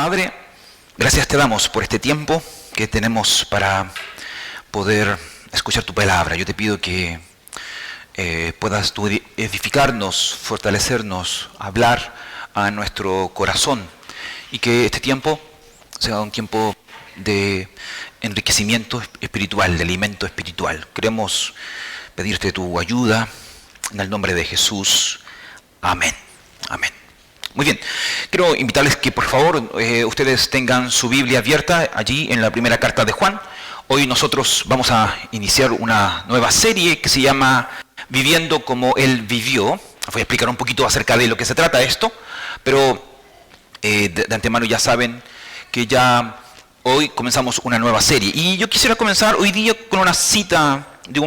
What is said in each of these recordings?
Padre, gracias te damos por este tiempo que tenemos para poder escuchar tu palabra. Yo te pido que puedas tú edificarnos, fortalecernos, hablar a nuestro corazón y que este tiempo sea un tiempo de enriquecimiento espiritual, de alimento espiritual. Queremos pedirte tu ayuda en el nombre de Jesús. Amén. Amén. Muy bien, quiero invitarles que por favor ustedes tengan su Biblia abierta allí en la primera carta de Juan. Hoy nosotros vamos a iniciar una nueva serie que se llama Viviendo como Él vivió. Voy a explicar un poquito acerca de lo que se trata esto, pero de antemano ya saben que ya hoy comenzamos una nueva serie. Y yo quisiera comenzar hoy día con una cita de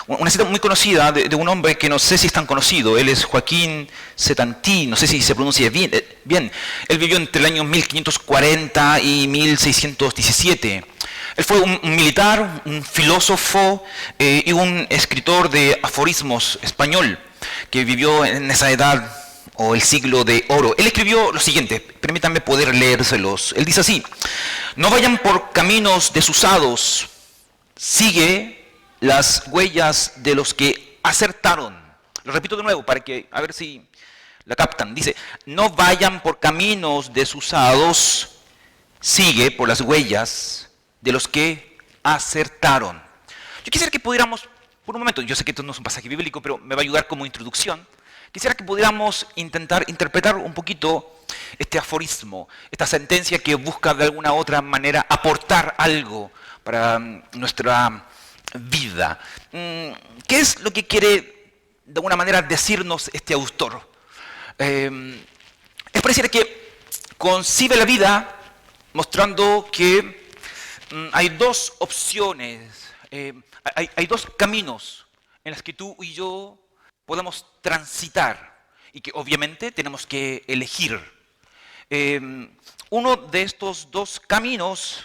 una cita muy conocida de un hombre que no sé si es tan conocido. Él es Joaquín Setantí, no sé si se pronuncia bien. Él vivió entre el año 1540 y 1617. Él fue un militar, un filósofo y un escritor de aforismos español que vivió en esa edad o el siglo de oro. Él escribió lo siguiente, permítanme poder leérselos. Él dice así: no vayan por caminos desusados, sigue las huellas de los que acertaron. Lo repito de nuevo para que a ver si la captan. Dice, no vayan por caminos desusados, sigue por las huellas de los que acertaron. Yo quisiera que pudiéramos, por un momento, yo sé que esto no es un pasaje bíblico, pero me va a ayudar como introducción. Quisiera que pudiéramos intentar interpretar un poquito este aforismo, esta sentencia que busca de alguna otra manera aportar algo para nuestra vida. ¿Qué es lo que quiere de alguna manera decirnos este autor? Es pareciera que concibe la vida mostrando que hay dos opciones, hay dos caminos en los que tú y yo podemos transitar y que obviamente tenemos que elegir. Uno de estos dos caminos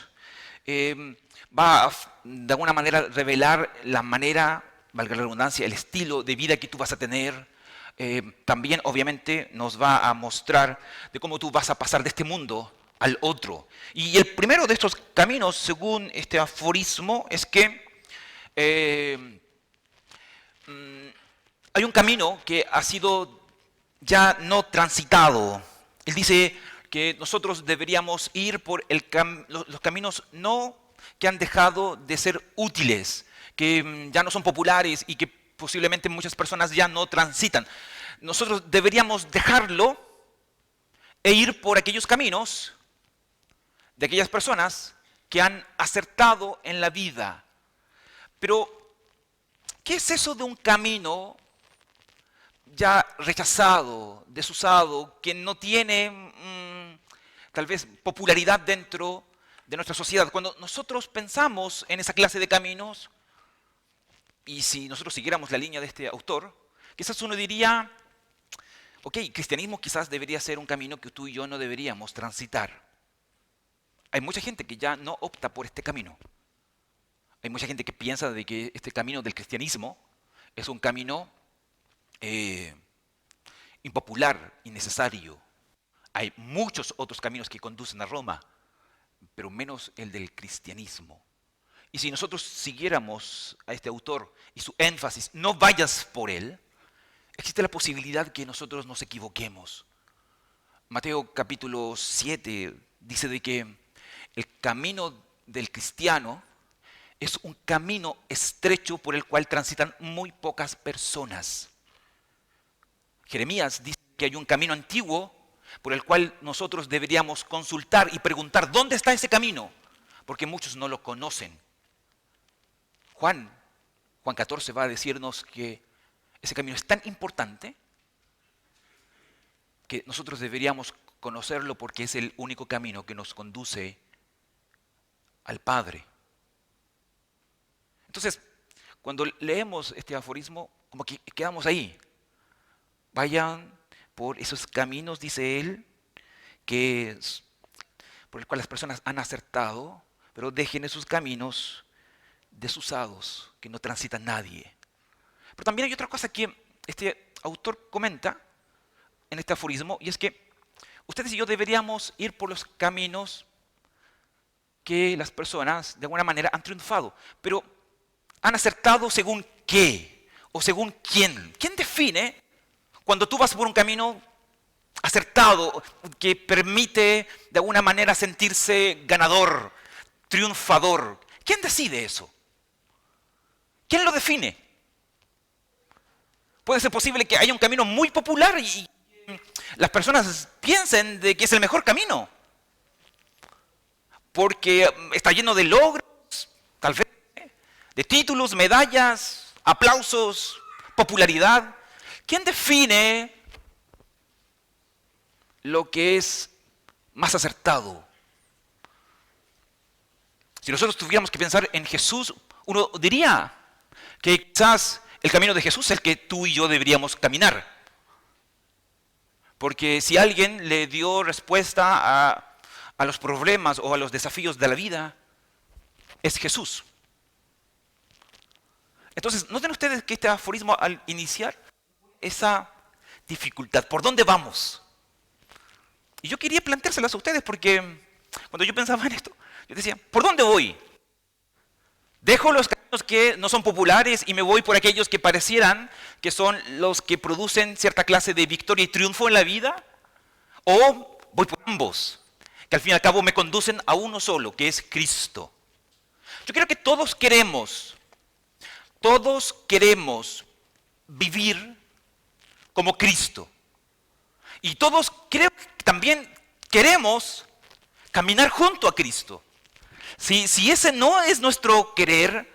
va a, de alguna manera, revelar la manera, valga la redundancia, el estilo de vida que tú vas a tener. También, obviamente, nos va a mostrar de cómo tú vas a pasar de este mundo al otro. Y el primero de estos caminos, según este aforismo, es que hay un camino que ha sido ya no transitado. Él dice que nosotros deberíamos ir por los caminos no que han dejado de ser útiles, que ya no son populares y que posiblemente muchas personas ya no transitan. Nosotros deberíamos dejarlo e ir por aquellos caminos de aquellas personas que han acertado en la vida. Pero, ¿qué es eso de un camino ya rechazado, desusado, que no tiene tal vez popularidad dentro de nuestra sociedad? Cuando nosotros pensamos en esa clase de caminos, y si nosotros siguiéramos la línea de este autor, quizás uno diría, ok, cristianismo quizás debería ser un camino que tú y yo no deberíamos transitar. Hay mucha gente que ya no opta por este camino. Hay mucha gente que piensa de que este camino del cristianismo es un camino impopular, innecesario. Hay muchos otros caminos que conducen a Roma, pero menos el del cristianismo. Y si nosotros siguiéramos a este autor y su énfasis, no vayas por él, existe la posibilidad que nosotros nos equivoquemos. Mateo capítulo 7 dice de que el camino del cristiano es un camino estrecho por el cual transitan muy pocas personas. Jeremías dice que hay un camino antiguo por el cual nosotros deberíamos consultar y preguntar ¿dónde está ese camino? Porque muchos no lo conocen. Juan 14 va a decirnos que ese camino es tan importante que nosotros deberíamos conocerlo porque es el único camino que nos conduce al Padre. Entonces, cuando leemos este aforismo, como que quedamos ahí. Vayan por esos caminos, dice él, por el cual las personas han acertado, pero dejen esos caminos desusados, que no transita nadie. Pero también hay otra cosa que este autor comenta en este aforismo, y es que ustedes y yo deberíamos ir por los caminos que las personas de alguna manera han triunfado. Pero ¿han acertado según qué? ¿O según quién? ¿Quién define cuando tú vas por un camino acertado que permite de alguna manera sentirse ganador, triunfador? ¿Quién decide eso? ¿Quién lo define? Puede ser posible que haya un camino muy popular y las personas piensen de que es el mejor camino, porque está lleno de logros, tal vez, de títulos, medallas, aplausos, popularidad. ¿Quién define lo que es más acertado? Si nosotros tuviéramos que pensar en Jesús, uno diría que quizás el camino de Jesús es el que tú y yo deberíamos caminar. Porque si alguien le dio respuesta a los problemas o a los desafíos de la vida, es Jesús. Entonces, ¿noten ustedes que este aforismo al iniciar esa dificultad? ¿Por dónde vamos? Y yo quería planteárselas a ustedes porque cuando yo pensaba en esto, yo decía, ¿por dónde voy? ¿Dejo los caminos que no son populares y me voy por aquellos que parecieran que son los que producen cierta clase de victoria y triunfo en la vida? ¿O voy por ambos, que al fin y al cabo me conducen a uno solo, que es Cristo? Yo creo que todos queremos vivir como Cristo. Y todos creo que también queremos caminar junto a Cristo. Si ese no es nuestro querer,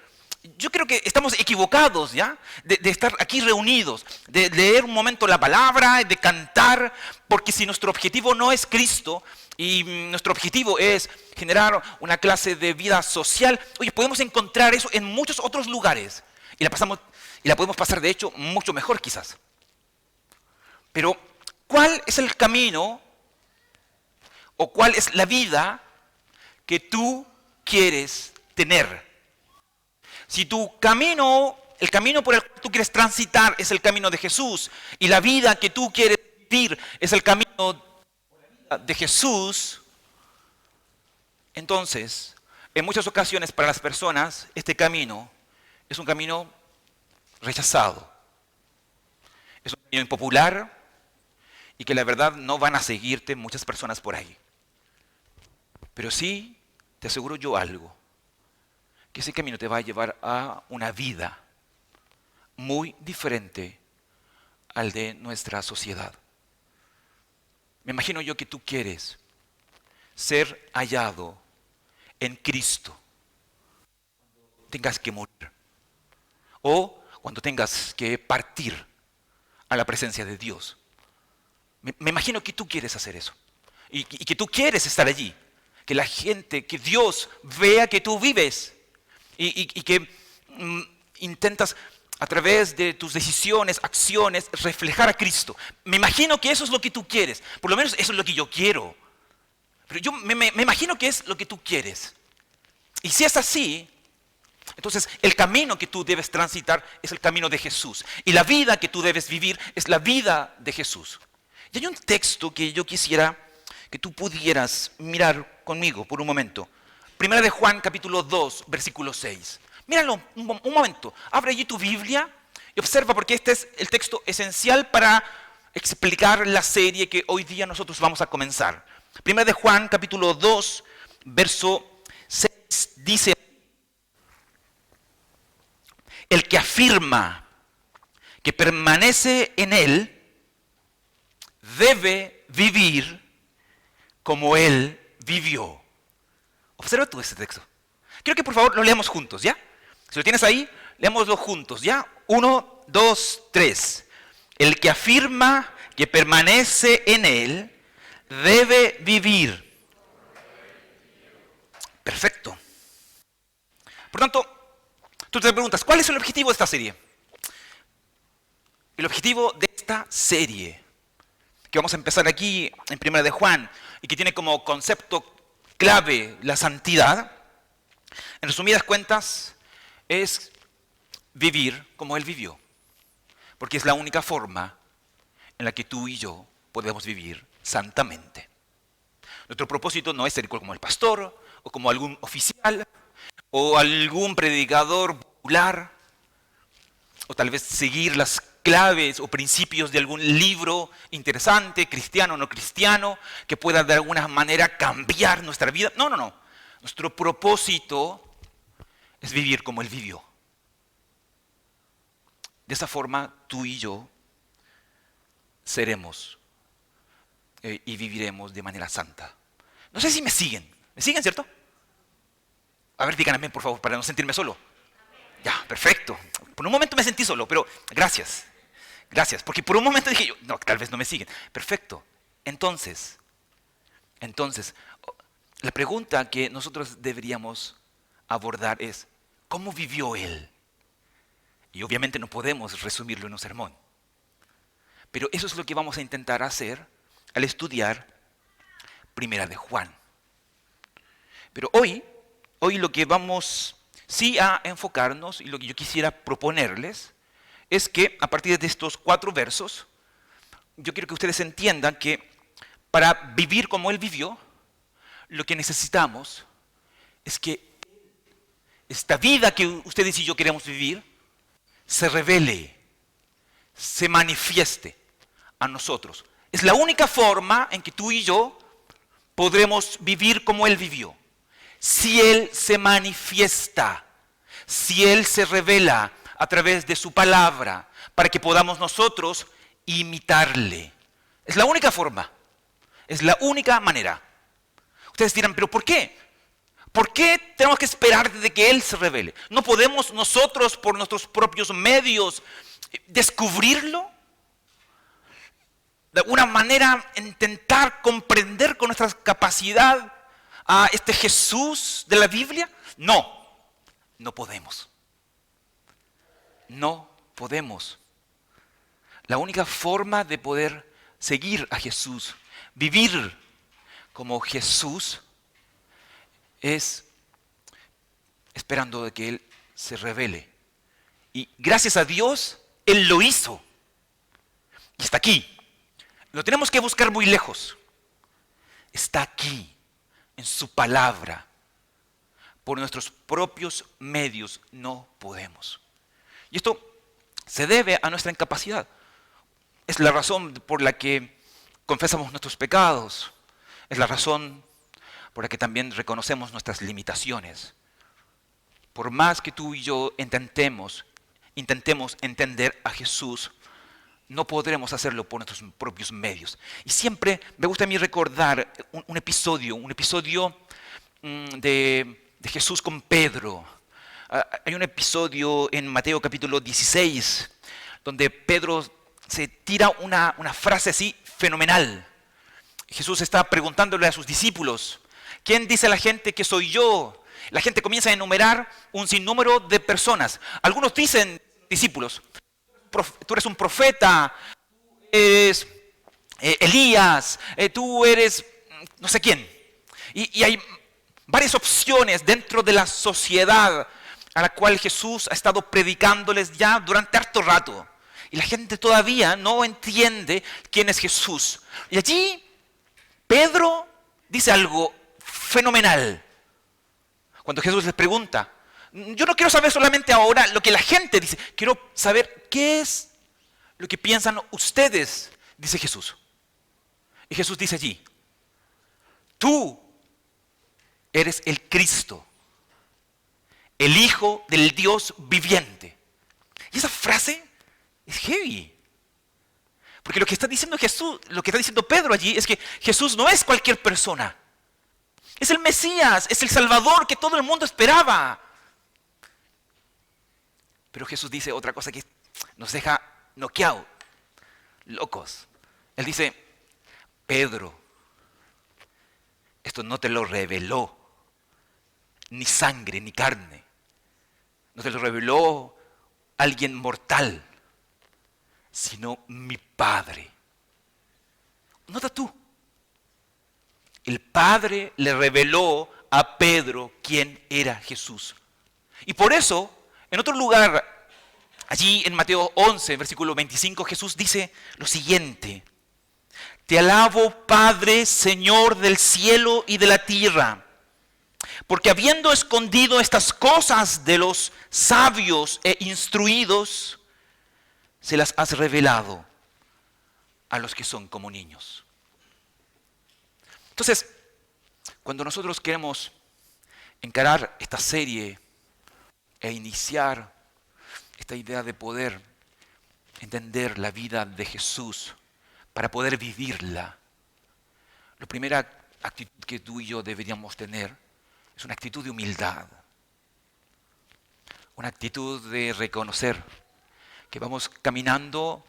yo creo que estamos equivocados, ¿ya? De estar aquí reunidos, de leer un momento la palabra, de cantar, porque si nuestro objetivo no es Cristo y nuestro objetivo es generar una clase de vida social, oye, podemos encontrar eso en muchos otros lugares y la podemos pasar de hecho mucho mejor quizás. Pero, ¿cuál es el camino o cuál es la vida que tú quieres tener? Si tu camino, el camino por el que tú quieres transitar es el camino de Jesús y la vida que tú quieres vivir es el camino de Jesús, entonces, en muchas ocasiones para las personas, este camino es un camino rechazado. Es un camino impopular y que la verdad no van a seguirte muchas personas por ahí. Pero sí, te aseguro yo algo, que ese camino te va a llevar a una vida muy diferente al de nuestra sociedad. Me imagino yo que tú quieres ser hallado en Cristo cuando tengas que morir o cuando tengas que partir a la presencia de Dios. Me imagino que tú quieres hacer eso y que tú quieres estar allí, que la gente, que Dios vea que tú vives y que intentas a través de tus decisiones, acciones, reflejar a Cristo. Me imagino que eso es lo que tú quieres, por lo menos eso es lo que yo quiero. Pero yo me imagino que es lo que tú quieres. Y si es así, entonces el camino que tú debes transitar es el camino de Jesús. Y la vida que tú debes vivir es la vida de Jesús. Y hay un texto que yo quisiera que tú pudieras mirar conmigo por un momento. Primera de Juan, capítulo 2, versículo 6. Míralo un momento. Abre allí tu Biblia y observa porque este es el texto esencial para explicar la serie que hoy día nosotros vamos a comenzar. Primera de Juan, capítulo 2, verso 6, dice: el que afirma que permanece en él debe vivir como él vivió. Observa tú este texto. Quiero que por favor lo leamos juntos, ¿ya? Si lo tienes ahí, leámoslo juntos, ¿ya? 1, 2, 3. El que afirma que permanece en él debe vivir. Perfecto. Por tanto, tú te preguntas, ¿cuál es el objetivo de esta serie? El objetivo de esta serie, que vamos a empezar aquí en Primera de Juan, y que tiene como concepto clave la santidad, en resumidas cuentas, es vivir como Él vivió. Porque es la única forma en la que tú y yo podemos vivir santamente. Nuestro propósito no es ser como el pastor, o como algún oficial, o algún predicador popular, o tal vez seguir las claves o principios de algún libro interesante, cristiano o no cristiano, que pueda de alguna manera cambiar nuestra vida. No, no, no. Nuestro propósito es vivir como Él vivió. De esa forma, tú y yo seremos y viviremos de manera santa. No sé si me siguen. ¿Me siguen, cierto? A ver, díganme, por favor, para no sentirme solo. Ya, perfecto. Por un momento me sentí solo, pero gracias. Gracias, porque por un momento dije yo, no, tal vez no me siguen. Perfecto. Entonces, la pregunta que nosotros deberíamos abordar es, ¿cómo vivió Él? Y obviamente no podemos resumirlo en un sermón. Pero eso es lo que vamos a intentar hacer al estudiar Primera de Juan. Pero hoy lo que vamos sí a enfocarnos y lo que yo quisiera proponerles es que a partir de estos 4 versos, yo quiero que ustedes entiendan que para vivir como Él vivió, lo que necesitamos es que esta vida que ustedes y yo queremos vivir se revele, se manifieste a nosotros. Es la única forma en que tú y yo podremos vivir como Él vivió. Si Él se manifiesta, si Él se revela a través de su palabra, para que podamos nosotros imitarle. Es la única forma, es la única manera. Ustedes dirán, ¿pero por qué? ¿Por qué tenemos que esperar de que Él se revele? ¿No podemos nosotros por nuestros propios medios descubrirlo? De alguna manera intentar comprender con nuestra capacidad a este Jesús de la Biblia. No, no podemos. No podemos. La única forma de poder seguir a Jesús, vivir como Jesús, es esperando de que Él se revele. Y gracias a Dios, Él lo hizo. Y está aquí. No tenemos que buscar muy lejos. Está aquí, en su palabra. Por nuestros propios medios no podemos. Y esto se debe a nuestra incapacidad. Es la razón por la que confesamos nuestros pecados. Es la razón por la que también reconocemos nuestras limitaciones. Por más que tú y yo intentemos entender a Jesús, no podremos hacerlo por nuestros propios medios. Y siempre me gusta a mí recordar un episodio de Jesús con Pedro. Hay un episodio en Mateo capítulo 16, donde Pedro se tira una frase así fenomenal. Jesús está preguntándole a sus discípulos, ¿quién dice la gente que soy yo? La gente comienza a enumerar un sinnúmero de personas. Algunos dicen, discípulos, tú eres un profeta, tú eres Elías, tú eres no sé quién. Y hay varias opciones dentro de la sociedad a la cual Jesús ha estado predicándoles ya durante harto rato. Y la gente todavía no entiende quién es Jesús. Y allí Pedro dice algo fenomenal. Cuando Jesús les pregunta, yo no quiero saber solamente ahora lo que la gente dice, quiero saber qué es lo que piensan ustedes, dice Jesús. Y Jesús dice allí, tú eres el Cristo, el Hijo del Dios viviente. Y esa frase es heavy. Porque lo que está diciendo Jesús, lo que está diciendo Pedro allí es que Jesús no es cualquier persona. Es el Mesías, es el Salvador que todo el mundo esperaba. Pero Jesús dice otra cosa que nos deja noqueados, locos. Él dice, Pedro, esto no te lo reveló ni sangre ni carne. No te lo reveló alguien mortal, sino mi Padre. Nota tú. El Padre le reveló a Pedro quién era Jesús. Y por eso, en otro lugar, allí en Mateo 11, versículo 25, Jesús dice lo siguiente. Te alabo, Padre, Señor del cielo y de la tierra, porque habiendo escondido estas cosas de los sabios e instruidos, se las has revelado a los que son como niños. Entonces, cuando nosotros queremos encarar esta serie e iniciar esta idea de poder entender la vida de Jesús para poder vivirla, la primera actitud que tú y yo deberíamos tener es una actitud de humildad, una actitud de reconocer que vamos caminando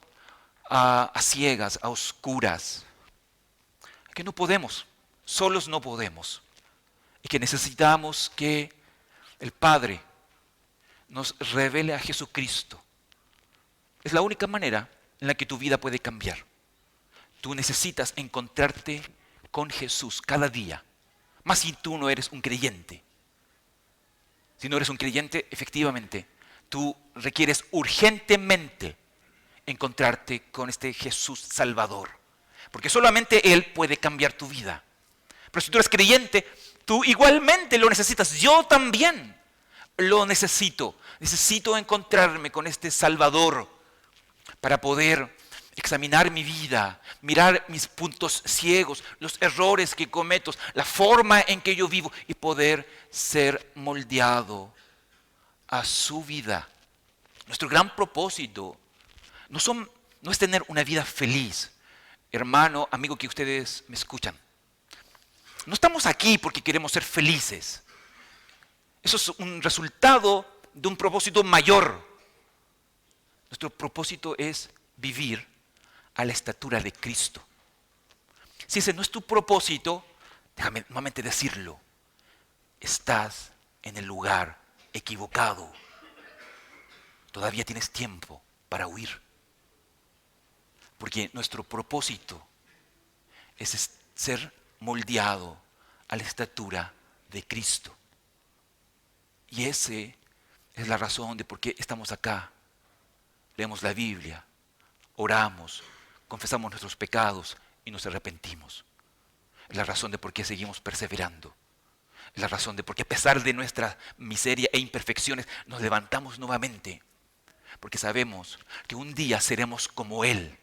a ciegas, a oscuras, que no podemos, solos no podemos, y que necesitamos que el Padre nos revele a Jesucristo. Es la única manera en la que tu vida puede cambiar. Tú necesitas encontrarte con Jesús cada día, más si tú no eres un creyente. Si no eres un creyente, efectivamente, tú requieres urgentemente encontrarte con este Jesús Salvador, porque solamente Él puede cambiar tu vida. Pero si tú eres creyente, tú igualmente lo necesitas. Yo también lo necesito. Necesito encontrarme con este Salvador para poder examinar mi vida, mirar mis puntos ciegos, los errores que cometo, la forma en que yo vivo y poder ser moldeado a su vida. Nuestro gran propósito no es tener una vida feliz. Hermano, amigo que ustedes me escuchan. No estamos aquí porque queremos ser felices. Eso es un resultado de un propósito mayor. Nuestro propósito es vivir a la estatura de Cristo. Si ese no es tu propósito, déjame nuevamente decirlo, estás en el lugar equivocado. Todavía tienes tiempo para huir. Porque nuestro propósito es ser moldeado a la estatura de Cristo. Y esa es la razón de por qué estamos acá. Leemos la Biblia, oramos, confesamos nuestros pecados y nos arrepentimos. Es la razón de por qué seguimos perseverando. Es la razón de por qué a pesar de nuestra miseria e imperfecciones nos levantamos nuevamente. Porque sabemos que un día seremos como Él.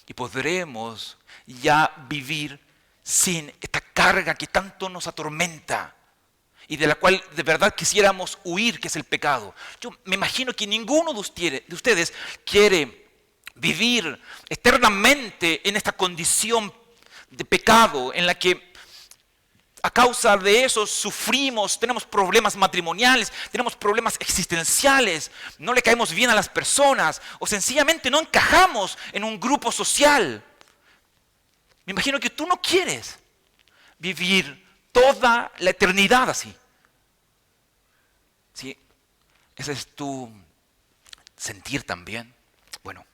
Y podremos ya vivir sin esta carga que tanto nos atormenta y de la cual de verdad quisiéramos huir, que es el pecado. Yo me imagino que ninguno de ustedes quiere vivir eternamente en esta condición de pecado en la que a causa de eso sufrimos, tenemos problemas matrimoniales, tenemos problemas existenciales, no le caemos bien a las personas o sencillamente no encajamos en un grupo social. Me imagino que tú no quieres vivir toda la eternidad así. ¿Sí? Ese es tu sentir también. Bueno,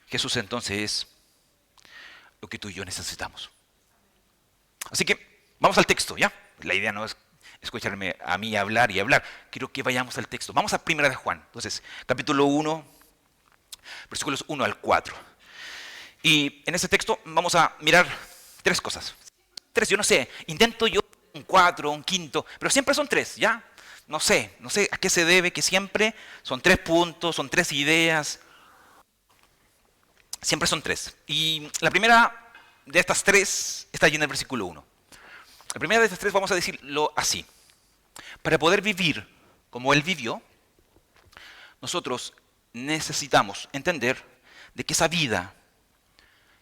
Jesús entonces es lo que tú y yo necesitamos. Así que vamos al texto, ¿ya? La idea no es escucharme a mí hablar y hablar. Quiero que vayamos al texto. Vamos a 1 de Juan. Entonces, capítulo 1, versículos 1 al 4. Y en ese texto vamos a mirar tres cosas. Tres, yo no sé, intento yo un 4, un quinto, pero siempre son tres, ¿ya? No sé a qué se debe que siempre son 3 puntos, son 3 ideas. Siempre son 3. Y la primera de estas 3 está allí en el versículo 1. La primera de estas 3 vamos a decirlo así. Para poder vivir como Él vivió, nosotros necesitamos entender de que esa vida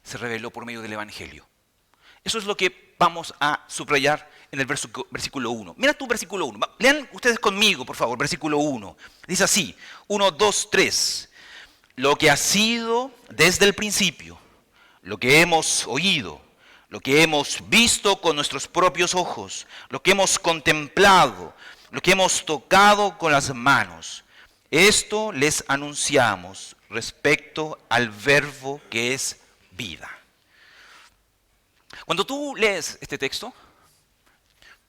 se reveló por medio del Evangelio. Eso es lo que vamos a subrayar en el versículo 1. Mira tu versículo 1. Lean ustedes conmigo, por favor, versículo 1. Dice así, 1, 2, 3. Lo que ha sido desde el principio, lo que hemos oído, lo que hemos visto con nuestros propios ojos, lo que hemos contemplado, lo que hemos tocado con las manos. Esto les anunciamos respecto al verbo que es vida. Cuando tú lees este texto,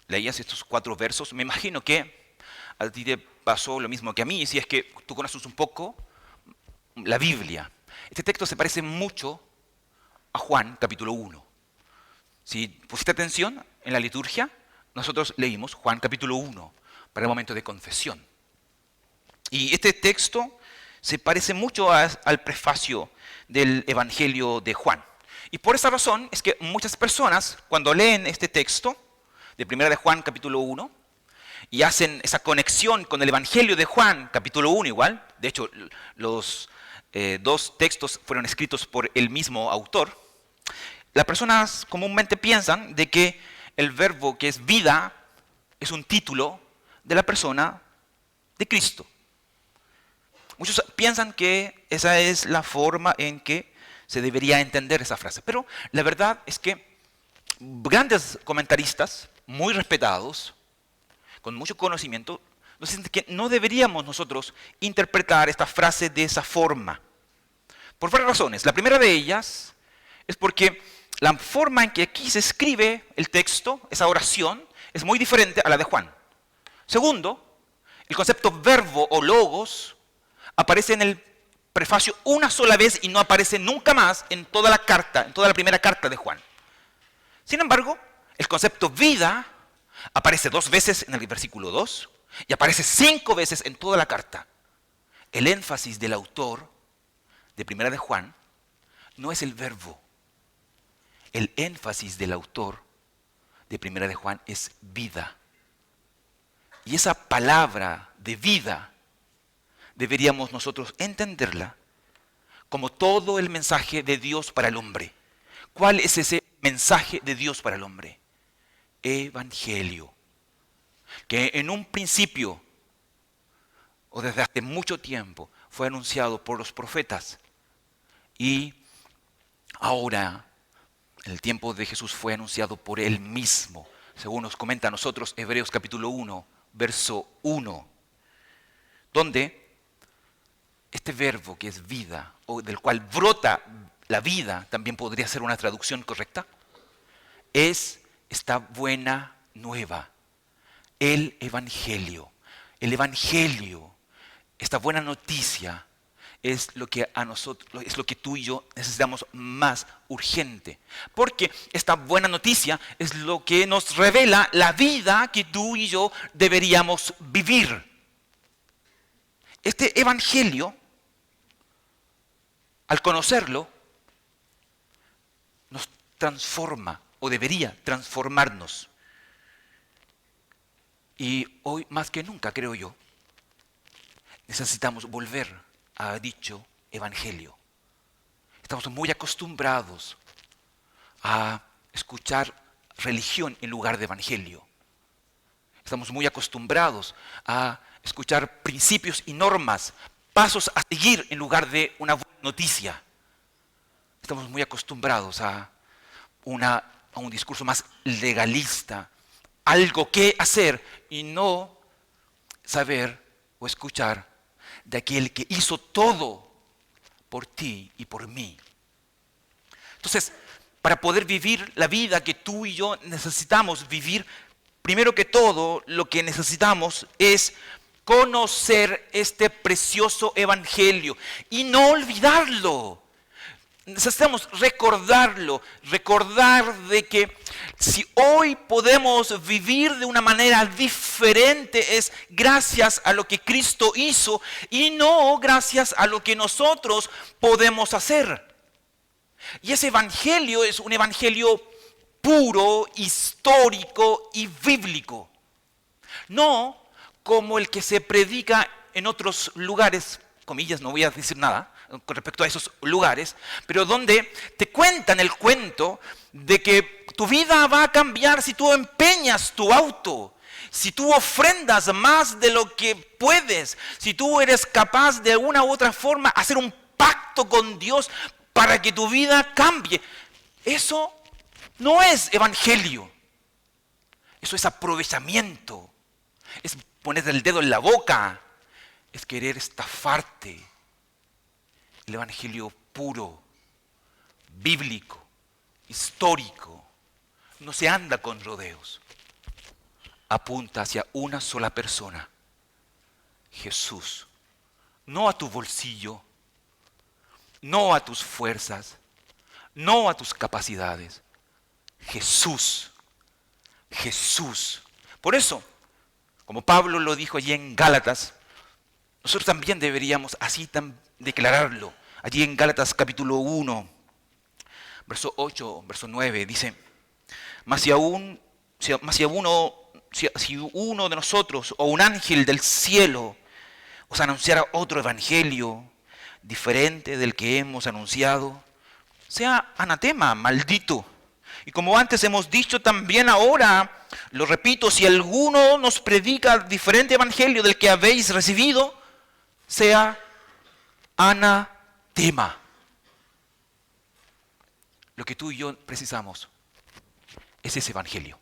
leías estos 4 versos, me imagino que a ti te pasó lo mismo que a mí, si es que tú conoces un poco la Biblia. Este texto se parece mucho a Juan capítulo 1. Si pusiste atención en la liturgia, nosotros leímos Juan capítulo 1 para el momento de confesión. Y este texto se parece mucho al prefacio del Evangelio de Juan. Y por esa razón es que muchas personas, cuando leen este texto de 1 de Juan capítulo 1, y hacen esa conexión con el Evangelio de Juan capítulo 1 igual, de hecho los dos textos fueron escritos por el mismo autor, las personas comúnmente piensan de que el verbo que es vida es un título de la persona de Cristo. Muchos piensan que esa es la forma en que se debería entender esa frase. Pero la verdad es que grandes comentaristas, muy respetados, con mucho conocimiento, nos dicen que no deberíamos nosotros interpretar esta frase de esa forma. Por varias razones. La primera de ellas es porque la forma en que aquí se escribe el texto, esa oración, es muy diferente a la de Juan. Segundo, el concepto verbo o logos aparece en el prefacio una sola vez y no aparece nunca más en toda la carta, en toda la primera carta de Juan. Sin embargo, el concepto vida aparece 2 veces en el versículo 2 y aparece 5 veces en toda la carta. El énfasis del autor de Primera de Juan no es el verbo. El énfasis del autor de Primera de Juan es vida. Y esa palabra de vida deberíamos nosotros entenderla como todo el mensaje de Dios para el hombre. ¿Cuál es ese mensaje de Dios para el hombre? Evangelio. Que en un principio, o desde hace mucho tiempo, fue anunciado por los profetas. Y ahora, en el tiempo de Jesús, fue anunciado por Él mismo. Según nos comenta a nosotros Hebreos capítulo 1, verso 1. Donde este verbo que es vida, o del cual brota la vida, también podría ser una traducción correcta, es esta buena nueva, el Evangelio. El Evangelio, esta buena noticia, es lo que a nosotros, es lo que tú y yo necesitamos más urgente. Porque esta buena noticia es lo que nos revela la vida que tú y yo deberíamos vivir. Este Evangelio, al conocerlo, nos transforma, o debería transformarnos. Y hoy más que nunca, creo yo, necesitamos volver a dicho Evangelio. Estamos muy acostumbrados a escuchar religión en lugar de Evangelio. Estamos muy acostumbrados a escuchar principios y normas, pasos a seguir en lugar de una buena noticia. Estamos muy acostumbrados a un discurso más legalista, algo que hacer y no saber o escuchar de aquel que hizo todo por ti y por mí. Entonces, para poder vivir la vida que tú y yo necesitamos vivir, primero que todo, lo que necesitamos es conocer este precioso evangelio y no olvidarlo. Necesitamos recordarlo, recordar de que si hoy podemos vivir de una manera diferente es gracias a lo que Cristo hizo y no gracias a lo que nosotros podemos hacer. Y ese evangelio es un evangelio puro, histórico y bíblico. No como el que se predica en otros lugares, comillas, no voy a decir nada con respecto a esos lugares, pero donde te cuentan el cuento de que tu vida va a cambiar si tú empeñas tu auto, si tú ofrendas más de lo que puedes, si tú eres capaz de una u otra forma hacer un pacto con Dios para que tu vida cambie. Eso no es evangelio, eso es aprovechamiento, es poner el dedo en la boca, es querer estafarte. El evangelio puro, bíblico, histórico, no se anda con rodeos. Apunta hacia una sola persona, Jesús. No a tu bolsillo, no a tus fuerzas, no a tus capacidades. Jesús. Jesús. Por eso, como Pablo lo dijo allí en Gálatas, nosotros también deberíamos así declararlo. Allí en Gálatas capítulo 1, verso 8, verso 9, dice: Mas si uno de nosotros o un ángel del cielo os anunciara otro evangelio diferente del que hemos anunciado, sea anatema, maldito. Y como antes hemos dicho, también ahora lo repito: si alguno nos predica diferente evangelio del que habéis recibido, sea anatema. Lo que tú y yo precisamos es ese evangelio.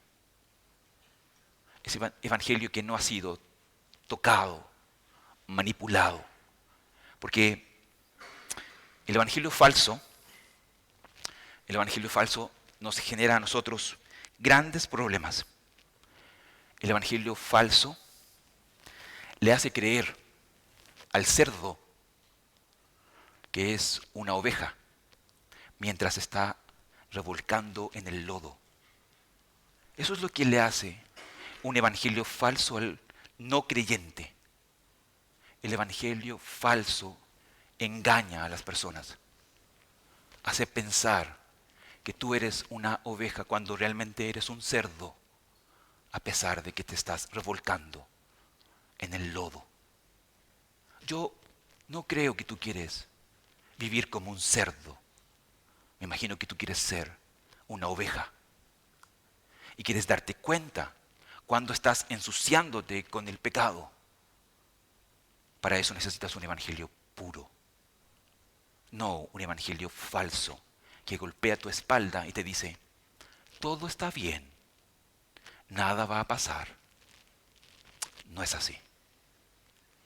Ese evangelio que no ha sido tocado, manipulado. Porque el evangelio falso nos genera a nosotros grandes problemas. El evangelio falso le hace creer al cerdo que es una oveja mientras está revolcando en el lodo. Eso es lo que le hace un evangelio falso al no creyente. El evangelio falso engaña a las personas. Hace pensar que tú eres una oveja cuando realmente eres un cerdo, a pesar de que te estás revolcando en el lodo. Yo no creo que tú quieres vivir como un cerdo. Me imagino que tú quieres ser una oveja. Y quieres darte cuenta cuando estás ensuciándote con el pecado. Para eso necesitas un evangelio puro. No un evangelio falso que golpea tu espalda y te dice: todo está bien, nada va a pasar. No es así.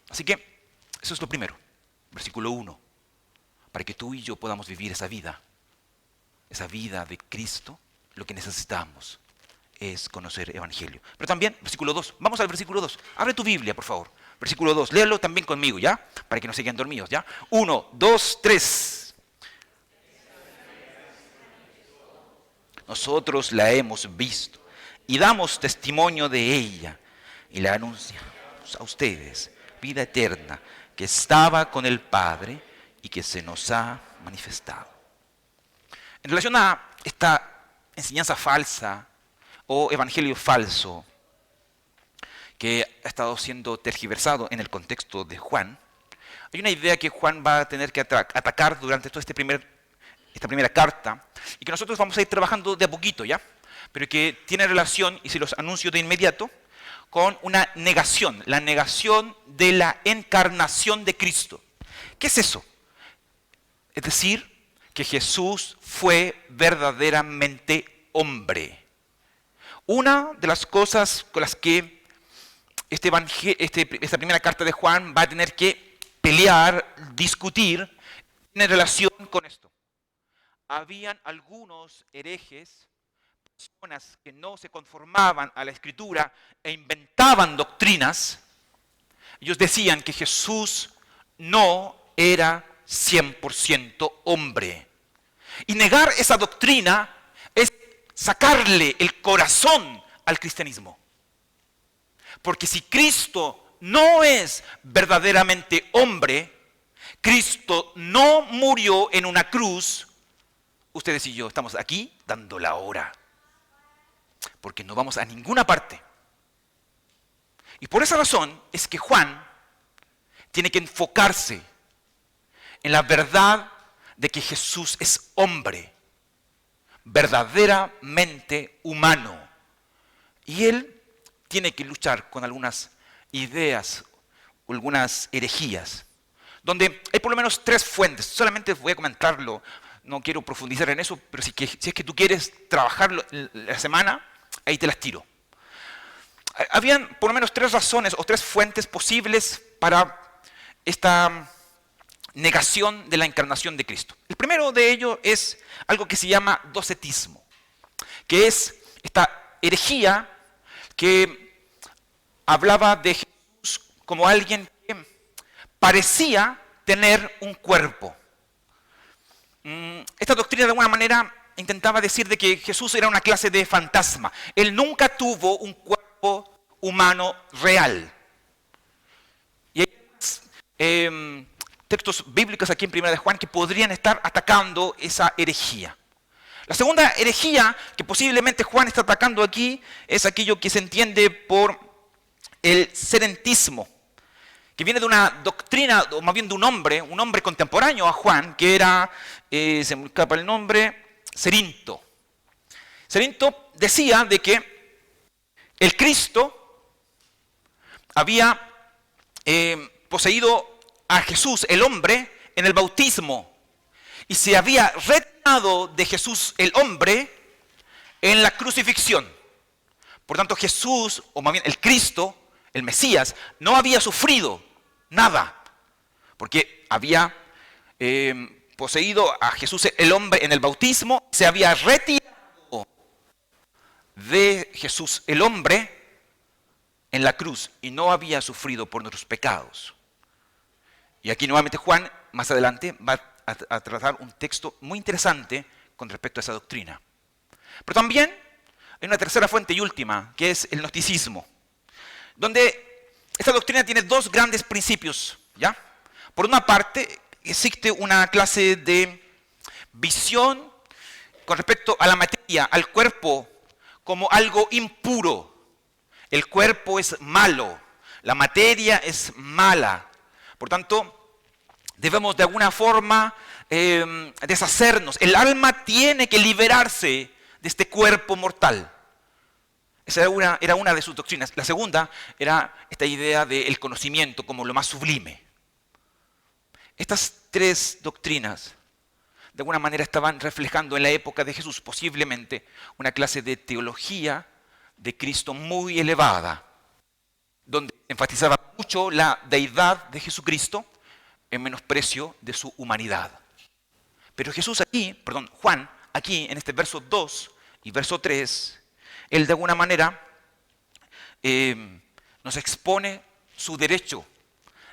Así que eso es lo primero, versículo 1. Para que tú y yo podamos vivir esa vida de Cristo, lo que necesitamos es conocer evangelio. Pero también, versículo 2, vamos al versículo 2. Abre tu Biblia, por favor. Versículo 2, léelo también conmigo, ¿ya? Para que no se queden dormidos, ¿ya? 1, 2, 3. Nosotros la hemos visto y damos testimonio de ella y la anunciamos a ustedes, vida eterna, que estaba con el Padre y que se nos ha manifestado. En relación a esta enseñanza falsa o evangelio falso que ha estado siendo tergiversado en el contexto de Juan, hay una idea que Juan va a tener que atacar durante toda esta primera carta, y que nosotros vamos a ir trabajando de a poquito, ¿ya? Pero que tiene relación, y se los anuncio de inmediato, con una negación, la negación de la encarnación de Cristo. ¿Qué es eso? Es decir, que Jesús fue verdaderamente hombre. Una de las cosas con las que esta primera carta de Juan va a tener que pelear, discutir, tiene relación con esto. Habían algunos herejes, personas que no se conformaban a la Escritura e inventaban doctrinas. Ellos decían que Jesús no era 100% hombre. Y negar esa doctrina es sacarle el corazón al cristianismo. Porque si Cristo no es verdaderamente hombre, Cristo no murió en una cruz, ustedes y yo estamos aquí dando la hora. Porque no vamos a ninguna parte. Y por esa razón es que Juan tiene que enfocarse en la verdad de que Jesús es hombre, verdaderamente humano. Y él tiene que luchar con algunas ideas, algunas herejías, donde hay por lo menos 3 fuentes. Solamente voy a comentarlo, no quiero profundizar en eso, pero si es que tú quieres trabajarlo la semana, ahí te las tiro. Habían por lo menos 3 razones o 3 fuentes posibles para esta negación de la encarnación de Cristo. El primero de ellos es algo que se llama docetismo, que es esta herejía que hablaba de Jesús como alguien que parecía tener un cuerpo. esta doctrina de alguna manera intentaba decir de que Jesús era una clase de fantasma. Él nunca tuvo un cuerpo humano real. Y hay textos bíblicos aquí en 1 de Juan que podrían estar atacando esa herejía. La segunda herejía que posiblemente Juan está atacando aquí es aquello que se entiende por el serentismo, que viene de una doctrina, o más bien de un hombre contemporáneo a Juan, que era, se me escapa el nombre, Cerinto. Cerinto decía de que el Cristo había poseído a Jesús, el hombre, en el bautismo, y se había retirado de Jesús, el hombre, en la crucifixión. Por tanto, Jesús, o más bien el Cristo, el Mesías, no había sufrido nada, porque había poseído a Jesús, el hombre, en el bautismo, se había retirado de Jesús, el hombre, en la cruz, y no había sufrido por nuestros pecados. Y aquí nuevamente Juan, más adelante, va a tratar un texto muy interesante con respecto a esa doctrina. Pero también hay una tercera fuente y última, que es el gnosticismo, donde esta doctrina tiene dos grandes principios, ¿ya? Por una parte, existe una clase de visión con respecto a la materia, al cuerpo, como algo impuro. El cuerpo es malo, la materia es mala. Por tanto, debemos de alguna forma deshacernos. El alma tiene que liberarse de este cuerpo mortal. Esa era una de sus doctrinas. La segunda era esta idea del conocimiento como lo más sublime. Estas tres doctrinas, de alguna manera, estaban reflejando en la época de Jesús posiblemente una clase de teología de Cristo muy elevada, donde enfatizaba mucho la deidad de Jesucristo en menosprecio de su humanidad. Pero Juan, aquí en este verso 2 y verso 3, él de alguna manera nos expone su derecho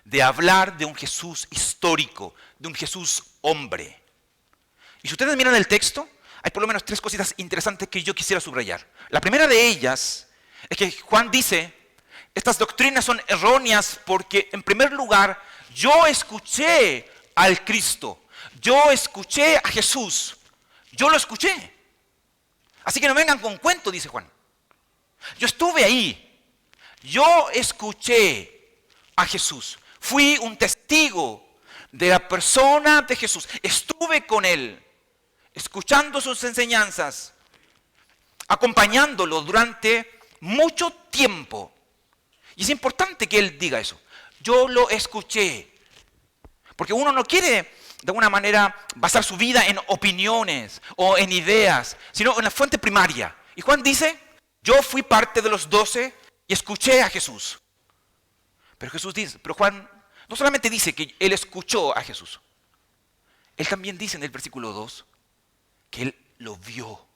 de hablar de un Jesús histórico, de un Jesús hombre. Y si ustedes miran el texto, hay por lo menos tres cositas interesantes que yo quisiera subrayar. La primera de ellas es que Juan dice, estas doctrinas son erróneas porque, en primer lugar, yo escuché al Cristo, yo escuché a Jesús, yo lo escuché. Así que no vengan con cuento, dice Juan. Yo estuve ahí, yo escuché a Jesús, fui un testigo de la persona de Jesús, estuve con él, escuchando sus enseñanzas, acompañándolo durante mucho tiempo. Y es importante que él diga eso. Yo lo escuché. Porque uno no quiere, de alguna manera, basar su vida en opiniones o en ideas, sino en la fuente primaria. Y Juan dice, yo fui parte de los 12 y escuché a Jesús. Pero Juan no solamente dice que él escuchó a Jesús. Él también dice en el versículo 2 que él lo vio.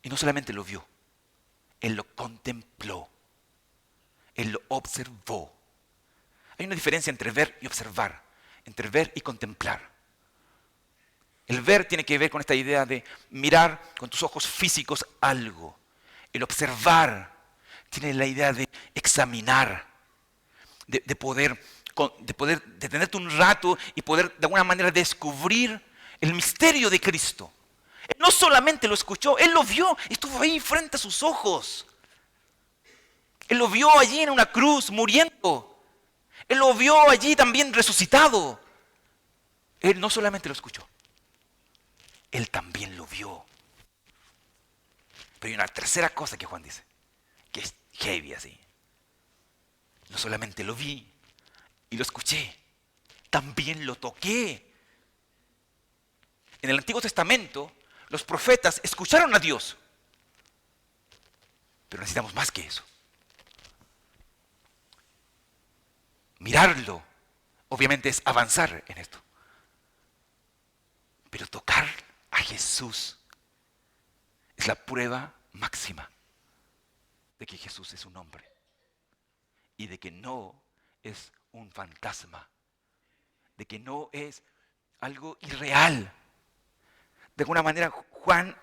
Y no solamente lo vio, él lo contempló. Él lo observó. Hay una diferencia entre ver y observar, entre ver y contemplar. El ver tiene que ver con esta idea de mirar con tus ojos físicos algo. El observar tiene la idea de examinar, de poder detenerte un rato y poder de alguna manera descubrir el misterio de Cristo. Él no solamente lo escuchó, él lo vio, estuvo ahí frente a sus ojos. Él lo vio allí en una cruz muriendo. Él lo vio allí también resucitado. Él no solamente lo escuchó, él también lo vio. Pero hay una tercera cosa que Juan dice, que es heavy así. No solamente lo vi y lo escuché, también lo toqué. En el Antiguo Testamento, los profetas escucharon a Dios. Pero necesitamos más que eso. Mirarlo, obviamente, es avanzar en esto. Pero tocar a Jesús es la prueba máxima de que Jesús es un hombre y de que no es un fantasma, de que no es algo irreal. De alguna manera, Juan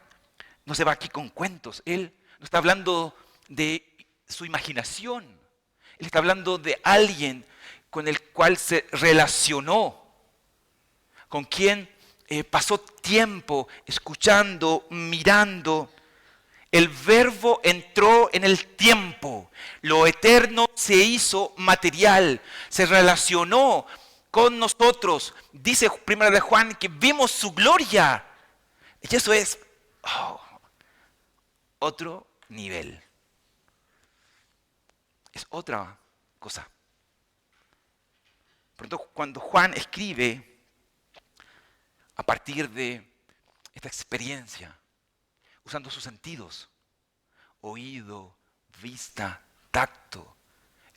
no se va aquí con cuentos. Él no está hablando de su imaginación. Él está hablando de alguien con el cual se relacionó, con quien pasó tiempo escuchando, mirando. El verbo entró en el tiempo. Lo eterno se hizo material, se relacionó con nosotros. Dice 1 de Juan que vimos su gloria. Y eso es otro nivel. Es otra cosa. Por lo tanto, cuando Juan escribe a partir de esta experiencia, usando sus sentidos, oído, vista, tacto,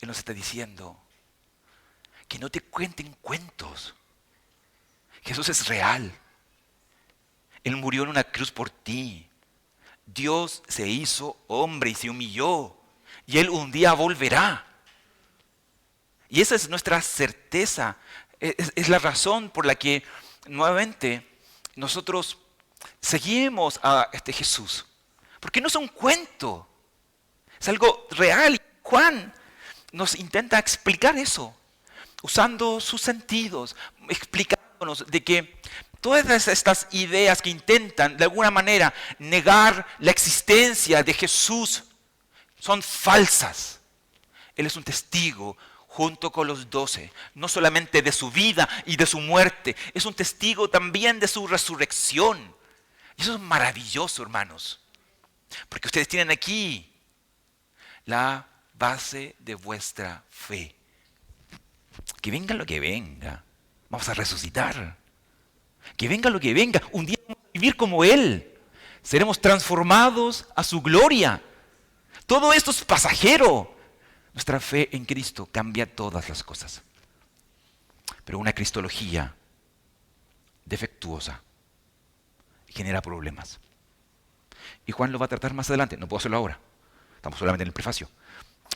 él nos está diciendo que no te cuenten cuentos. Jesús es real. Él murió en una cruz por ti. Dios se hizo hombre y se humilló. Y Él un día volverá. Y esa es nuestra certeza. Es la razón por la que nuevamente nosotros seguimos a este Jesús. Porque no es un cuento. Es algo real. Y Juan nos intenta explicar eso. Usando sus sentidos. Explicándonos de que todas estas ideas que intentan de alguna manera negar la existencia de Jesús son falsas. Él es un testigo junto con los 12, no solamente de su vida y de su muerte, es un testigo también de su resurrección. Y eso es maravilloso, hermanos, porque ustedes tienen aquí la base de vuestra fe. Que venga lo que venga, vamos a resucitar. Que venga lo que venga, un día vamos a vivir como Él. Seremos transformados a su gloria. Todo esto es pasajero. Nuestra fe en Cristo cambia todas las cosas. Pero una cristología defectuosa genera problemas. Y Juan lo va a tratar más adelante. No puedo hacerlo ahora. Estamos solamente en el prefacio.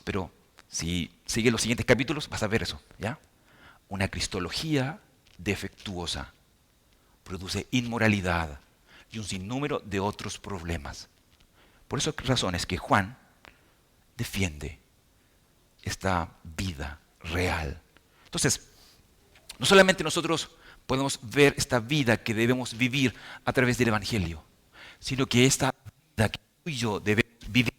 Pero si sigues los siguientes capítulos vas a ver eso, ¿ya? Una cristología defectuosa produce inmoralidad y un sinnúmero de otros problemas. Por esas razones que Juan defiende esta vida real. Entonces, no solamente nosotros podemos ver esta vida que debemos vivir a través del Evangelio, sino que esta vida que tú y yo debemos vivir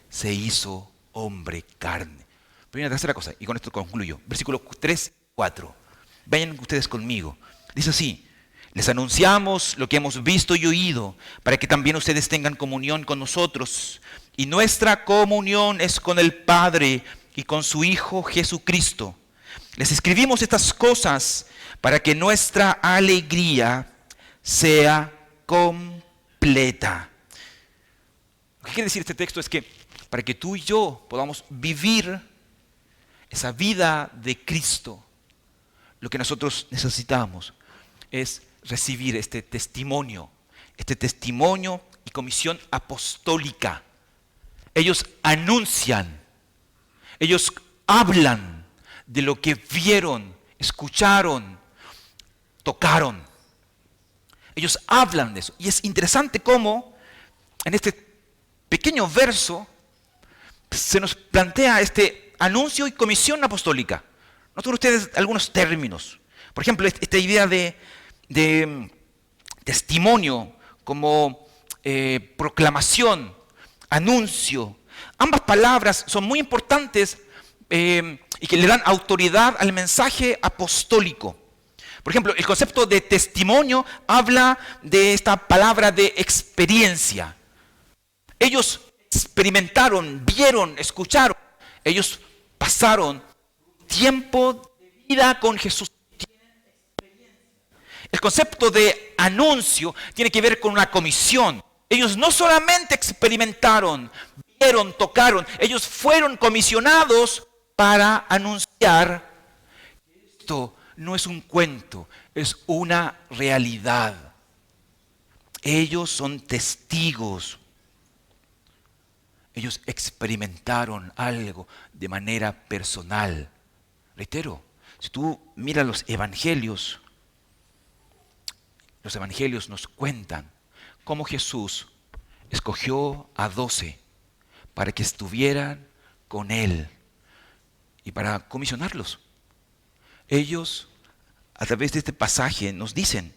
se hizo hombre carne. Pero hay una tercera cosa, y con esto concluyo. Versículos 3 y 4. Vayan ustedes conmigo. Dice así: les anunciamos lo que hemos visto y oído, para que también ustedes tengan comunión con nosotros. Y nuestra comunión es con el Padre y con su Hijo Jesucristo. Les escribimos estas cosas para que nuestra alegría sea completa. Lo que quiere decir este texto es que para que tú y yo podamos vivir esa vida de Cristo, lo que nosotros necesitamos es recibir este testimonio y comisión apostólica. Ellos anuncian, ellos hablan de lo que vieron, escucharon, tocaron. Ellos hablan de eso. Y es interesante cómo en este pequeño verso se nos plantea este anuncio y comisión apostólica. Noten ustedes algunos términos. Por ejemplo, esta idea de testimonio como proclamación, anuncio. Ambas palabras son muy importantes y que le dan autoridad al mensaje apostólico. Por ejemplo, el concepto de testimonio habla de esta palabra de experiencia. Ellos experimentaron, vieron, escucharon. Ellos pasaron tiempo de vida con Jesús. El concepto de anuncio tiene que ver con una comisión. Ellos no solamente experimentaron, vieron, tocaron, ellos fueron comisionados para anunciar que esto no es un cuento, es una realidad. Ellos son testigos. Ellos experimentaron algo de manera personal. Reitero, si tú miras los evangelios, los evangelios nos cuentan cómo Jesús escogió a 12 para que estuvieran con Él y para comisionarlos. Ellos, a través de este pasaje, nos dicen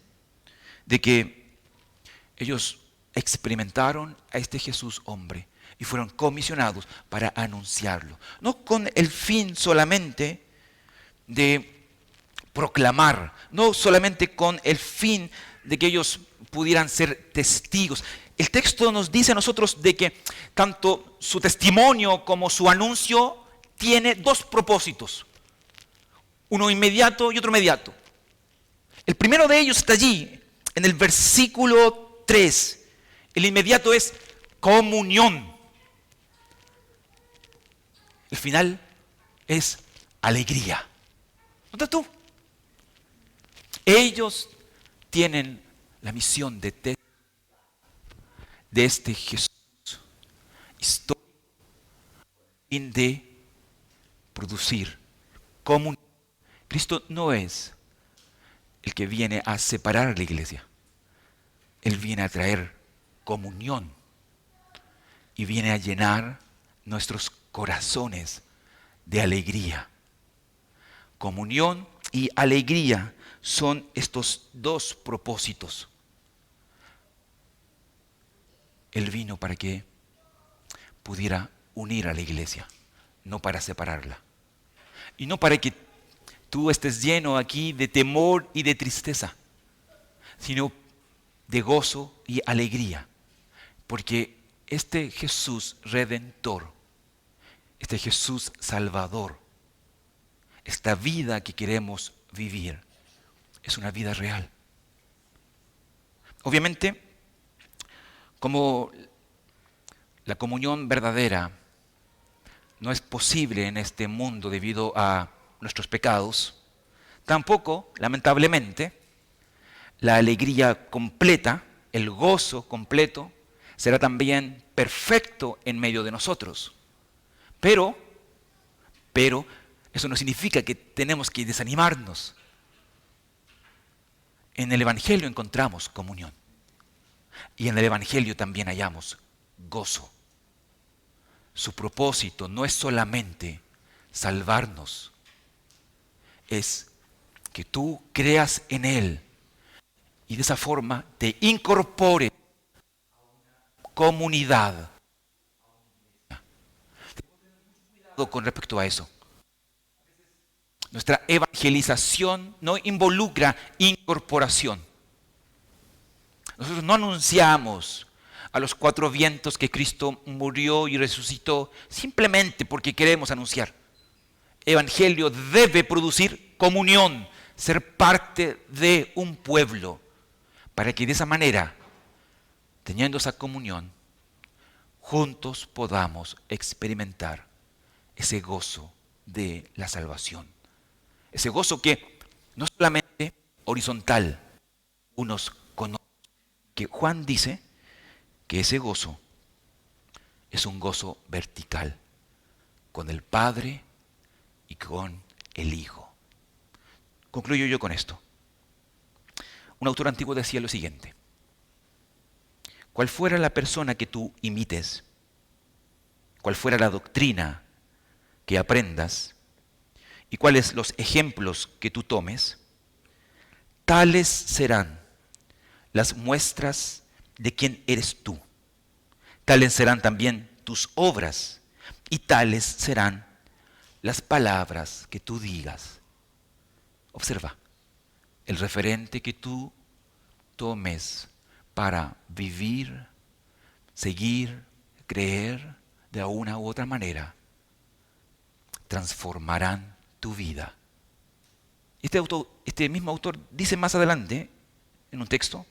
de que ellos experimentaron a este Jesús hombre y fueron comisionados para anunciarlo. No con el fin solamente de proclamar, no solamente con el fin de que ellos pudieran ser testigos. El texto nos dice a nosotros de que tanto su testimonio como su anuncio tiene dos propósitos, uno inmediato y otro mediato. El primero de ellos está allí, en el versículo 3. El inmediato es comunión. El final es alegría. ¿Notas tú? Ellos tienen la misión de este Jesús histórico, fin de producir comunión. Cristo no es el que viene a separar a la iglesia. Él viene a traer comunión y viene a llenar nuestros corazones de alegría. Comunión y alegría son estos dos propósitos. Él vino para que pudiera unir a la iglesia, no para separarla. Y no para que tú estés lleno aquí de temor y de tristeza, sino de gozo y alegría. Porque este Jesús redentor, este Jesús salvador, esta vida que queremos vivir, es una vida real. Obviamente, como la comunión verdadera no es posible en este mundo debido a nuestros pecados, tampoco, lamentablemente, la alegría completa, el gozo completo, será también perfecto en medio de nosotros. Pero, eso no significa que tenemos que desanimarnos. En el Evangelio encontramos comunión. Y en el Evangelio también hallamos gozo. Su propósito no es solamente salvarnos, es que tú creas en Él y de esa forma te incorpores a una comunidad. Cuidado con respecto a eso. Nuestra evangelización no involucra incorporación. Nosotros no anunciamos a los cuatro vientos que Cristo murió y resucitó simplemente porque queremos anunciar. Evangelio debe producir comunión, ser parte de un pueblo, para que de esa manera, teniendo esa comunión, juntos podamos experimentar ese gozo de la salvación. Ese gozo que no solamente horizontal, unos con otros, que Juan dice que ese gozo es un gozo vertical, con el Padre y con el Hijo. Concluyo yo con esto. Un autor antiguo decía lo siguiente: cual fuera la persona que tú imites, cual fuera la doctrina que aprendas, y cuáles los ejemplos que tú tomes, tales serán las muestras de quién eres tú. Tales serán también tus obras y tales serán las palabras que tú digas. Observa, el referente que tú tomes para vivir, seguir, creer de una u otra manera, transformarán tu vida. Este mismo autor dice más adelante, en un texto,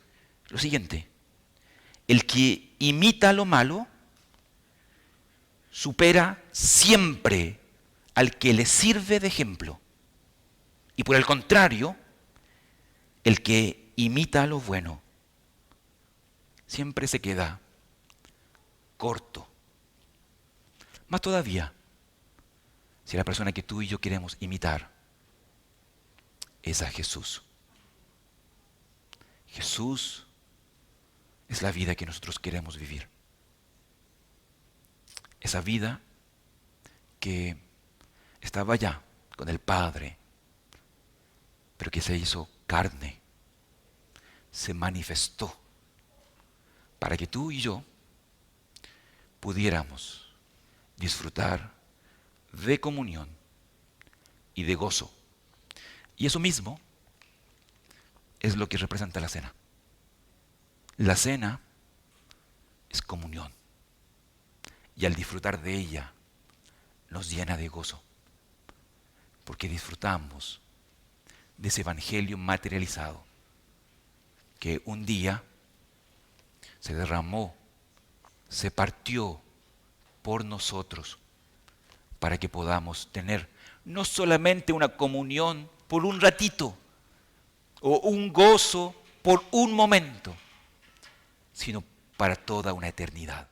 lo siguiente: el que imita lo malo supera siempre al que le sirve de ejemplo. Y por el contrario, el que imita lo bueno siempre se queda corto. Más todavía, si la persona que tú y yo queremos imitar es a Jesús. Jesús es la vida que nosotros queremos vivir. Esa vida que estaba allá con el Padre, pero que se hizo carne, se manifestó para que tú y yo pudiéramos disfrutar de comunión y de gozo. Y eso mismo es lo que representa la cena. La cena es comunión. Y al disfrutar de ella nos llena de gozo. Porque disfrutamos de ese evangelio materializado que un día se derramó, se partió por nosotros para que podamos tener no solamente una comunión por un ratito o un gozo por un momento, sino para toda una eternidad.